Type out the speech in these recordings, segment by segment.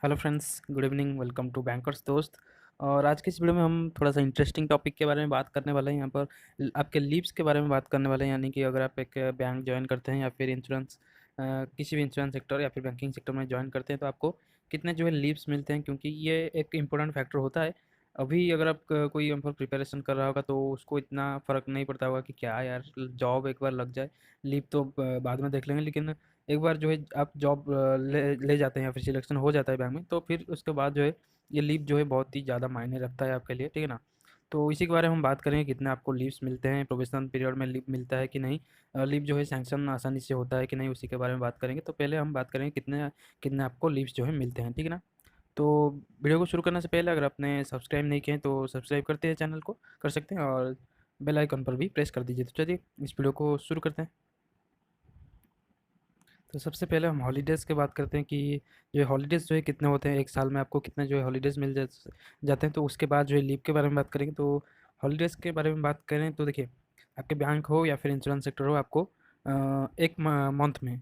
Hello friends, good evening. Welcome to Bankers Dost. और आज की इस वीडियो में हम थोड़ा सा इंटरेस्टिंग टॉपिक के बारे में बात करने वाले हैं। यहाँ पर आपके लीव्स के बारे में बात करने वाले हैं, यानी कि अगर आप एक बैंक ज्वाइन करते हैं या फिर इंश्योरेंस किसी भी इंश्योरेंस सेक्टर या फिर बैंकिंग सेक्टर में ज्वाइन करते हैं तो आपको कितने जो है लीव्स मिलते हैं, क्योंकि ये एक इम्पोर्टेंट फैक्टर होता है। अभी अगर आप कोई यहाँ पर प्रिपरेशन कर रहा होगा तो उसको इतना फ़र्क नहीं पड़ता होगा कि क्या यार, जॉब एक बार लग जाए, लीव तो बाद में देख लेंगे। लेकिन एक बार जो है आप जॉब ले ले जाते हैं या फिर सिलेक्शन हो जाता है बैंक में, तो फिर उसके बाद जो है ये लीव जो है बहुत ही ज़्यादा मायने रखता है आपके लिए, ठीक है ना। तो इसी के बारे में हम बात करेंगे, कितने आपको लीव्स मिलते हैं, प्रोबेशनल पीरियड में लीव मिलता है कि नहीं, लीव जो है सैंक्शन आसानी से होता है कि नहीं, उसी के बारे में बात करेंगे। तो पहले हम बात करेंगे कितने कितने आपको लीव्स जो है मिलते हैं, ठीक है ना। तो वीडियो को शुरू करने से पहले अगर आपने सब्सक्राइब नहीं किए हैं तो सब्सक्राइब करते हैं, चैनल को कर सकते हैं, और बेल आइकन पर भी प्रेस कर दीजिए। तो चलिए इस वीडियो को शुरू करते हैं। तो सबसे पहले हम हॉलीडेज़ की बात करते हैं कि जो हॉलीडेज़ जो है कितने होते हैं, एक साल में आपको कितने जो है हॉलीडेज़ जाते हैं। तो उसके बाद जो है लीव के बारे में बात करेंगे। तो हॉलीडेज़ के बारे में बात करें तो देखिए, आपके बैंक हो या फिर इंश्योरेंस सेक्टर हो, आपको एक मंथ में,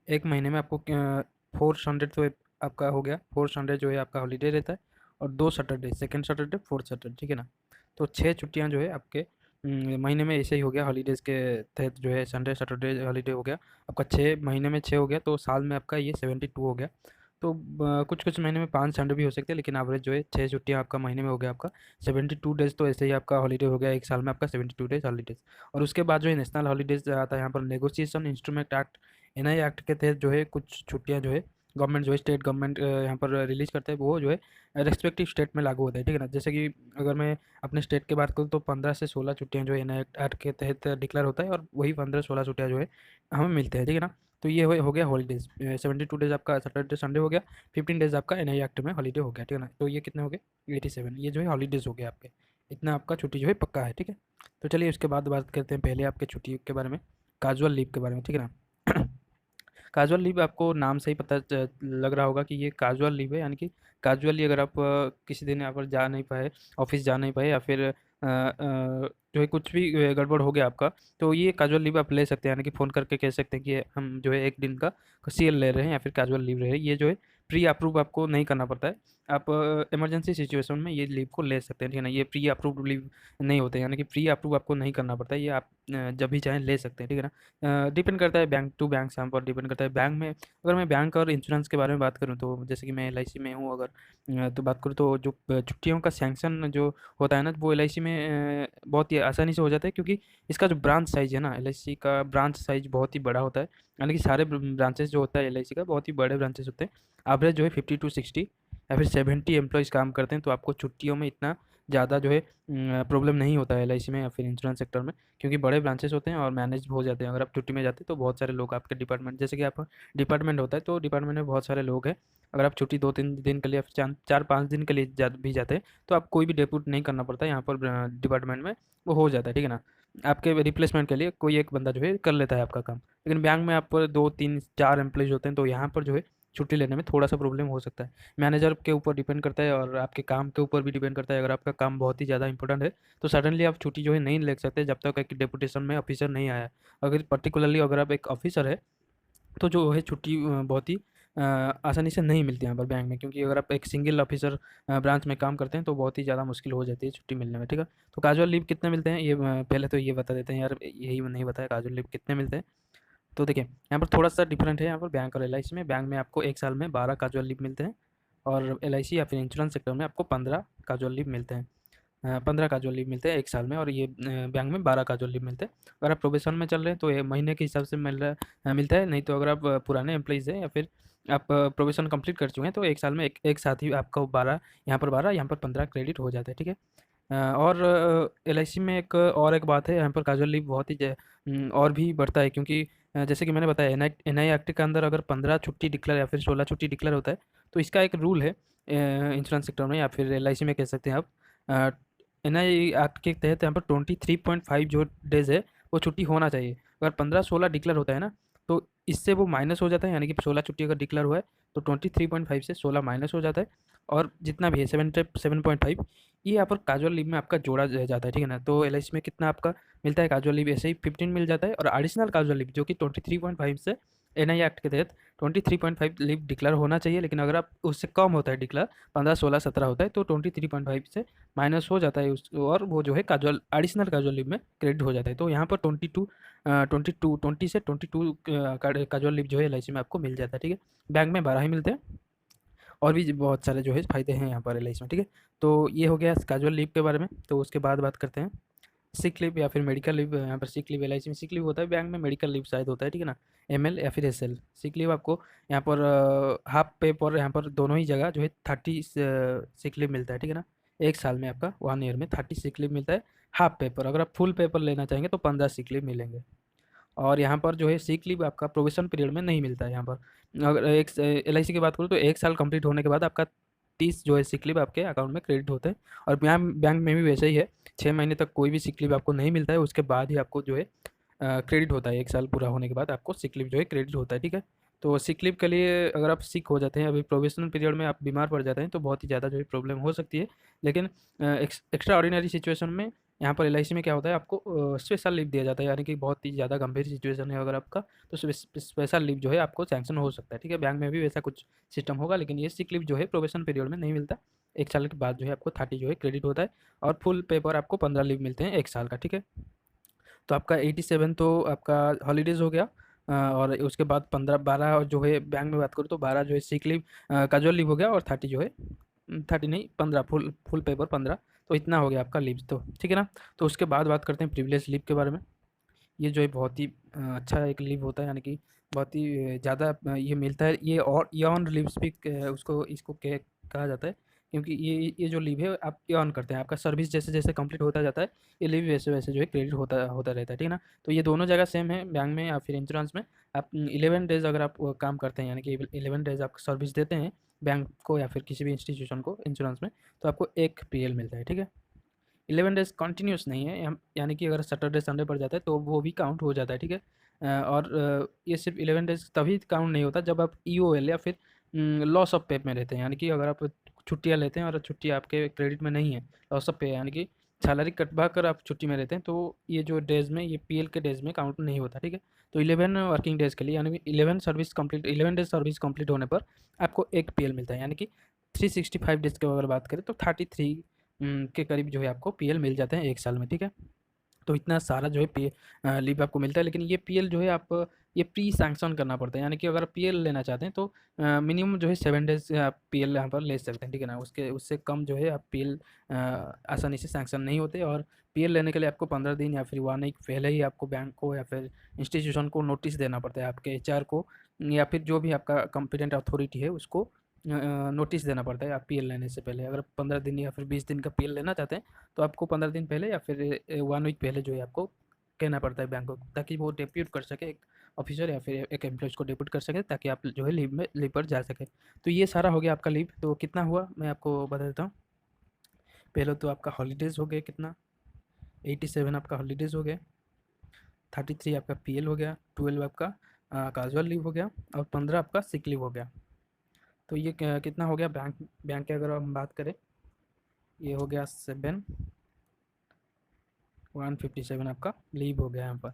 एक महीने में आपको 4 संडे तो आपका हो गया, 4 संडे जो है आपका हॉलीडे रहता है, और 2 Saturday, second Saturday, fourth Saturday, ठीक है ना। तो 6 छुट्टियाँ जो है आपके महीने में ऐसे ही हो गया, हॉलीडेज़ के तहत जो है संडे सैटरडे हॉलीडे हो गया आपका। 6 महीने में 6 हो गया, तो साल में आपका ये 72 हो गया। तो कुछ कुछ महीने में 5 संडे भी हो सकते हैं, लेकिन एवरेज जो है 6 छुट्टियाँ आपका महीने में हो गया आपका। 72 डेज़ तो ऐसे ही आपका हॉलीडे हो गया, एक साल में आपका 72 डेज़ हॉलीडेज़। और उसके बाद जो है नेशनल हॉलीडेज़ आता है यहाँ पर, negotiation instrument act, NI act के तहत जो है कुछ छुट्टियाँ जो है गवर्नमेंट जो है, स्टेट गवर्नमेंट यहाँ पर रिलीज़ करता है, वो जो है रेस्पेक्टिव स्टेट में लागू होता है, ठीक है ना। जैसे कि अगर मैं अपने स्टेट की बात करूँ तो 15 से 16 छुट्टियाँ जो है एनआई एक्ट के तहत डिक्लेयर होता है, और वही 15-16 छुट्टियाँ जो है हमें मिलते हैं, ठीक है ना। तो ये हो गया हॉलीडेज़। 72 डेज़ आपका सैटरडे संडे हो गया, 15 डेज़ आपका एनआई एक्ट में हॉलीडे हो गया, ठीक है ना। तो ये कितने हो गए, 87, ये जो है हॉलीडेज़ हो गया आपके। इतना आपका छुट्टी जो है पक्का है, ठीक है। तो चलिए उसके बाद बात करते हैं पहले आपके छुट्टी के बारे में, कैजुअल लीव के बारे में, ठीक है ना। कैजुअल लीव आपको नाम से ही पता लग रहा होगा कि ये कैजुअल लीव है, यानी कि कैजुअली अगर आप किसी दिन यहाँ पर जा नहीं पाए, ऑफिस जा नहीं पाए, या फिर जो है कुछ भी गड़बड़ हो गया आपका, तो ये कैजुअल लीव आप ले सकते हैं, यानी कि फ़ोन करके कह सकते हैं कि हम जो है एक दिन का सीएल ले रहे हैं या फिर कैजुअल लीव ले रहे हैं। ये जो है प्री अप्रूव आपको नहीं करना पड़ता है। आप इमरजेंसी सिचुएशन में ये लीव को ले सकते हैं, ठीक है ना। ये प्री अप्रूव्ड लीव नहीं होते, यानी कि प्री अप्रूव आपको नहीं करना पड़ता है, ये आप जब भी चाहें ले सकते हैं, ठीक है ना। डिपेंड करता है बैंक टू बैंक, यहाँ पर डिपेंड करता है बैंक में। अगर मैं बैंक और इंश्योरेंस के बारे में बात करूँ तो जैसे कि मैं एलआईसी में हूँ, अगर तो बात करूँ तो जो छुट्टियों का सैंक्शन जो होता है ना, वो एलआईसी में बहुत ही आसानी से हो जाता है, क्योंकि इसका जो ब्रांच साइज़ है ना, एलआईसी का ब्रांच साइज़ बहुत ही बड़ा होता है। यानी कि सारे ब्रांचेस जो होता है एलआईसी का, बहुत ही बड़े ब्रांचेस होते हैं। एवरेज जो है 50 to 60 या फिर 70 एम्प्लॉयज़ काम करते हैं, तो आपको छुट्टियों में इतना ज़्यादा जो है प्रॉब्लम नहीं होता है एलआईसी में या फिर इंश्योरेंस सेक्टर में, क्योंकि बड़े ब्रांचेस होते हैं और मैनेज हो जाते हैं। अगर आप छुट्टी में जाते हैं तो बहुत सारे लोग आपके डिपार्टमेंट, जैसे कि आप डिपार्टमेंट होता है तो डिपार्टमेंट में बहुत सारे लोग हैं। अगर आप छुट्टी 2-3 दिन के लिए या फिर 4-5 दिन के लिए भी जाते हैं, तो आप कोई भी डेप्यूट नहीं करना पड़ता है यहाँ पर डिपार्टमेंट में, वो हो जाता है, ठीक है ना। आपके रिप्लेसमेंट के लिए कोई एक बंदा जो है कर लेता है आपका काम। लेकिन बैंक में आप पर 2-3-4 एम्प्लॉयज़ होते हैं, तो यहाँ पर जो है छुट्टी लेने में थोड़ा सा प्रॉब्लम हो सकता है। मैनेजर के ऊपर डिपेंड करता है और आपके काम के ऊपर भी डिपेंड करता है। अगर आपका काम बहुत ही ज़्यादा इंपॉर्टेंट है तो सडनली आप छुट्टी जो है नहीं ले सकते जब तक एक डेपुटेशन में ऑफिसर नहीं आया। अगर पर्टिकुलरली अगर आप एक ऑफिसर है तो जो है छुट्टी बहुत ही आसानी से नहीं मिलती है यहाँ पर बैंक में, क्योंकि अगर आप एक सिंगल ऑफिसर ब्रांच में काम करते हैं तो बहुत ही ज़्यादा मुश्किल हो जाती है छुट्टी मिलने में, ठीक है। तो कैजुअल लीव कितने मिलते हैं, ये पहले तो ये बता देते हैं यार, यही नहीं बताया कैजुअल लीव कितने मिलते हैं। तो देखिए यहाँ पर थोड़ा सा डिफरेंट है, यहाँ पर बैंक और एलआईसी में। बैंक में आपको एक साल में 12 कैजुअल लीव मिलते हैं, और एलआईसी या फिर इंश्योरेंस सेक्टर में आपको 15 कैजुअल लीव मिलते हैं। 15 कैजुअल लीव मिलते हैं एक साल में, और ये बैंक में 12 कैजुअल लीव मिलते हैं। अगर आप प्रोबेशन में चल रहे हैं तो ये महीने के हिसाब से मिलता है, नहीं तो अगर आप पुराने एम्प्लॉइज़ हैं या फिर आप प्रोबेशन कंप्लीट कर चुके हैं तो एक साल में एक साथ ही आपका 12, यहाँ पर 15 क्रेडिट हो जाता है, ठीक है। और एलआईसी में एक बात है, यहाँ पर कैजुअल लीव बहुत ही और भी बढ़ता है, क्योंकि जैसे कि मैंने बताया एनआई एक्ट के अंदर अगर 15 छुट्टी डिक्लेयर या फिर 16 छुट्टी डिक्लेयर होता है, तो इसका एक रूल है इंश्योरेंस सेक्टर में या फिर एलआईसी में कह सकते हैं आप। एनआई एक्ट के तहत यहाँ पर 23.5 जो डेज़ है वो छुट्टी होना चाहिए। अगर 15-16 डिक्लेयर होता है ना, तो इससे वो माइनस हो जाता है, यानी कि 16 छुट्टी अगर डिक्लेयर हुआ है तो 23.5 से 16 माइनस हो जाता है, और जितना भी है 7.5 ये यहाँ पर कैजुअल लीव में आपका जोड़ा जाता है, ठीक है ना। तो एलआईसी में कितना आपका मिलता है कैजुअल लीव, ऐसे ही 15 मिल जाता है, और एडिशनल कैजुअल लीव जो कि 23.5 से एनआई एक्ट के तहत 23.5 लीव डिक्लेयर होना चाहिए, लेकिन अगर आप उससे कम होता है डिक्लेयर, 15, 16, 17 होता है, तो 23.5 से माइनस हो जाता है उस, और वो जो है कैजुअल एडिशनल कैजुअल लीव में क्रेडिट हो जाता है। तो यहाँ पर 20 से 22 कैजुअल लीव जो है एलआईसी में आपको मिल जाता है, ठीक है। बैंक में 12 ही मिलते हैं, और भी बहुत सारे जो है फ़ायदे हैं यहाँ पर एलआईसी में, ठीक है। तो ये हो गया कैजुअल लीव के बारे में। तो उसके बाद बात करते हैं सिक लीव या फिर मेडिकल लीव। यहाँ पर सिक लीव एलआईसी में सिक लीव होता है, बैंक में मेडिकल लीव शायद होता है, ठीक है ना, एमएल या फिर एसएल। सिक लीव आपको यहाँ पर हाफ पे पर यहाँ पर दोनों ही जगह जो है 30 सिक लीव मिलता है, ठीक है ना। एक साल में आपका 1 ईयर में 30 सिक लीव मिलता है हाफ पेपर। अगर आप फुल पेपर लेना चाहेंगे तो 15 सिक लीव मिलेंगे। और यहाँ पर जो है सिक लीव आपका प्रोबेशन पीरियड में नहीं मिलता है। यहाँ पर अगर एक एलआईसी की बात करूँ तो 1 साल कंप्लीट होने के बाद आपका 30 जो है सिक लीव आपके अकाउंट में क्रेडिट होते हैं। और बैंक बैंक में भी वैसे ही है, 6 महीने तक कोई भी सिक लीव आपको नहीं मिलता है, उसके बाद ही आपको जो है क्रेडिट होता है। 1 साल पूरा होने के बाद आपको सिक लीव जो है क्रेडिट होता है, ठीक है। तो सिक लीव के लिए अगर आप सिक हो जाते हैं, अभी प्रोबेशनल पीरियड में आप बीमार पड़ जाते हैं, तो बहुत ही ज़्यादा जो है प्रॉब्लम हो सकती है। लेकिन एक्स्ट्रा ऑर्डिनरी सिचुएशन में यहाँ पर एलआईसी में क्या होता है, आपको स्पेशल लीव दिया जाता है, यानी कि बहुत ही ज़्यादा गंभीर सिचुएशन है अगर आपका, तो स्पेशल लीव जो है आपको सैंक्शन हो सकता है, ठीक है। बैंक में भी वैसा कुछ सिस्टम होगा, लेकिन ये सिक लीव जो है प्रोबेशन पीरियड में नहीं मिलता। 1 साल के बाद जो है आपको 30 जो है क्रेडिट होता है, और फुल पेपर आपको 15 लीव मिलते हैं 1 साल का, ठीक है। तो आपका 87 तो आपका हॉलीडेज़ हो गया। और उसके बाद 15, 12 और जो है बैंक में बात करूँ तो 12 जो है सिक लीव कैजुअल लीव हो गया, और 30 जो है 30 नहीं 15 फुल फुल पेपर 15। तो इतना हो गया आपका लीव, तो ठीक है ना। तो उसके बाद बात करते हैं प्रिविलेज लीव के बारे में। ये जो है बहुत ही अच्छा एक लीव होता है, यानी कि बहुत ही ज़्यादा ये मिलता है। ये और ये ऑन लीव्स भी उसको इसको कहा जाता है, क्योंकि ये जो लीव है आप ये ऑन करते हैं, आपका सर्विस जैसे जैसे कंप्लीट होता जाता है, ये लीव वैसे वैसे जो है क्रेडिट होता होता रहता है, ठीक है ना। तो ये दोनों जगह सेम है, बैंक में या फिर इंश्योरेंस में। आप 11 डेज़ अगर आप काम करते हैं, यानी कि 11 डेज़ आप सर्विस देते हैं बैंक को या फिर किसी भी इंस्टीट्यूशन को इंश्योरेंस में, तो आपको एक पीएल मिलता है, ठीक है। 11 डेज़ कंटिन्यूस नहीं है, यानी कि अगर सैटरडे संडे पड़ जाता है तो वो भी काउंट हो जाता है, ठीक है। और ये सिर्फ 11 डेज़ तभी काउंट नहीं होता जब आप ईओएल या फिर लॉस ऑफ पे में रहते हैं, यानी कि अगर आप छुट्टियाँ लेते हैं और छुट्टी आपके क्रेडिट में नहीं है, लॉस ऑफ पे यानी कि सैलरी कटवा कर आप छुट्टी में रहते हैं, तो ये जो डेज़ में ये पीएल के डेज़ में काउंट नहीं होता, ठीक है। तो 11 वर्किंग डेज़ के लिए, यानी कि 11 डेज सर्विस कंप्लीट होने पर आपको एक पीएल मिलता है, यानी कि 365 डेज़ की अगर बात करें तो 33 के करीब जो है आपको पीएल मिल जाते हैं 1 साल में, ठीक है। तो इतना सारा जो है लीव आपको मिलता है, लेकिन ये पीएल जो है आप ये प्री सैंक्शन करना पड़ता है, यानी कि अगर पीएल लेना चाहते हैं तो मिनिमम जो है 7 डेज़ आप पीएल यहाँ पर ले सकते हैं, ठीक है ना। उसके उससे कम जो है आप पीएल आसानी से सैंक्शन नहीं होते। और पीएल लेने के लिए आपको 15 दिन या फिर 1 वीक पहले ही आपको बैंक को या फिर इंस्टीट्यूशन को नोटिस देना पड़ता है, आपके एचआर को या फिर जो भी आपका कॉम्पिटेंट अथॉरिटी है उसको नोटिस देना पड़ता है आप पीएल लेने से पहले। अगर 15 दिन या फिर 20 दिन का पीएल लेना चाहते हैं तो आपको 15 दिन पहले या फिर 1 वीक पहले जो है आपको कहना पड़ता है बैंक को, ताकि वो डेप्यूट कर सके, एक ऑफिसर या फिर एक एम्प्लॉयज़ को डेप्यूट कर सके, ताकि आप जो है लीव पर जा सके। तो ये सारा हो गया आपका लीव। तो कितना हुआ मैं आपको बता देता हूँ। पहले तो आपका हॉलीडेज़ हो गया कितना, 87 आपका हॉलीडेज़ हो गया, 33 आपका पीएल हो गया, 12 आपका कैजुअल लीव हो गया, और 15 आपका सिक लीव हो गया। तो ये कितना हो गया बैंक बैंक के अगर हम बात करें, ये हो गया 157 आपका लीव हो गया यहाँ पर।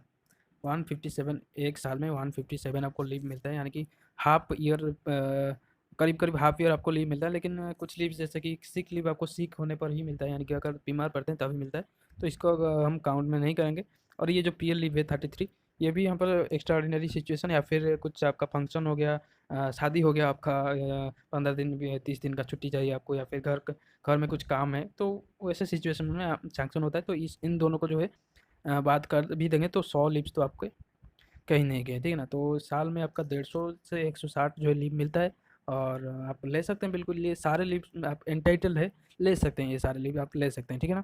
157 एक साल में 157 आपको लीव मिलता है, यानी कि हाफ ईयर करीब करीब हाफ ईयर आपको लीव मिलता है। लेकिन कुछ लीव जैसे कि सिक लीव आपको सिक होने पर ही मिलता है, यानी कि अगर बीमार पड़ते हैं तभी मिलता है, तो इसको हम काउंट में नहीं करेंगे। और ये जो पीएल लीव है 33, ये भी यहाँ पर एक्स्ट्रा ऑर्डिनरी सिचुएशन या फिर कुछ आपका फंक्शन हो गया, शादी हो गया आपका, 15 दिन भी 30 दिन का छुट्टी चाहिए आपको, या फिर घर में कुछ काम है, तो वैसे सिचुएशन में सैंक्शन होता है। तो इन दोनों को जो है बात कर भी देंगे तो 100 लीव्स तो आपके कहीं नहीं गए, ठीक है ना। तो साल में आपका 150 से 160 जो है लीव मिलता है, और आप ले सकते हैं बिल्कुल, ये सारे लीव आप एंटाइटल है, ले सकते हैं, ये सारे लीव आप ले सकते हैं, ठीक है ना।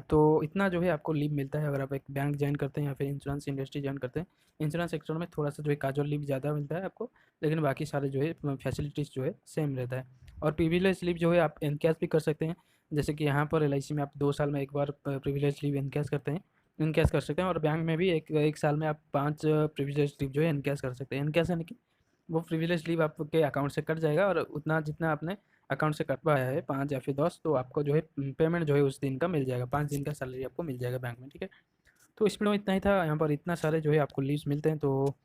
तो इतना जो है आपको लीव मिलता है अगर आप एक बैंक ज्वाइन करते हैं या फिर इंश्योरेंस इंडस्ट्री ज्वाइन करते हैं। इंश्योरेंस सेक्टर में थोड़ा सा जो है कैजुअल लीव ज़्यादा मिलता है आपको, लेकिन बाकी सारे जो है फैसिलिटीज़ जो है सेम रहता है। और प्रिविलेज लीव जो है आप एनकैश भी कर सकते हैं, जैसे कि यहाँ पर एलआईसी में आप 2 साल में एक बार प्रिविलेज लीव एनकैश करते हैं, इनकैश कर सकते हैं। और बैंक में भी एक एक साल में आप 5 प्रिविलेज लीव जो है इनकैश कर सकते हैं। इनकैश यानी कि वो प्रिविलेज लीव आपके अकाउंट से कट जाएगा, और उतना जितना आपने अकाउंट से कटवाया है 5 या फिर 10, तो आपको जो है पेमेंट जो है उस दिन का मिल जाएगा, 5 दिन का सैलरी आपको मिल जाएगा बैंक में, ठीक है। तो इस वीडियो में इतना ही था। यहाँ पर इतना सारे जो है आपको लीव्स मिलते हैं, तो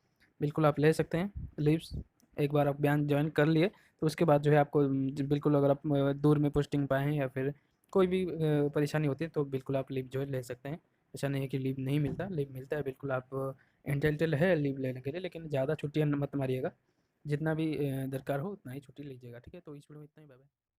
बिल्कुल आप ले सकते हैं लीव्स। एक बार आप बैंक जॉइन कर लिए तो उसके बाद जो है आपको बिल्कुल अगर आप दूर में पोस्टिंग पाए हैं या फिर कोई भी परेशानी होती है तो बिल्कुल आप लीव जो है ले सकते हैं। ऐसा नहीं है कि लीव नहीं मिलता, लीव मिलता है बिल्कुल, आप एंटाइटल है लीव लेने के लिए, लेकिन ज़्यादा छुट्टियाँ मत मारिएगा, जितना भी दरकार हो उतना ही छुट्टी लीजिएगा। ठीक है, तो इस वीडियो में इतना ही, बाय बाय।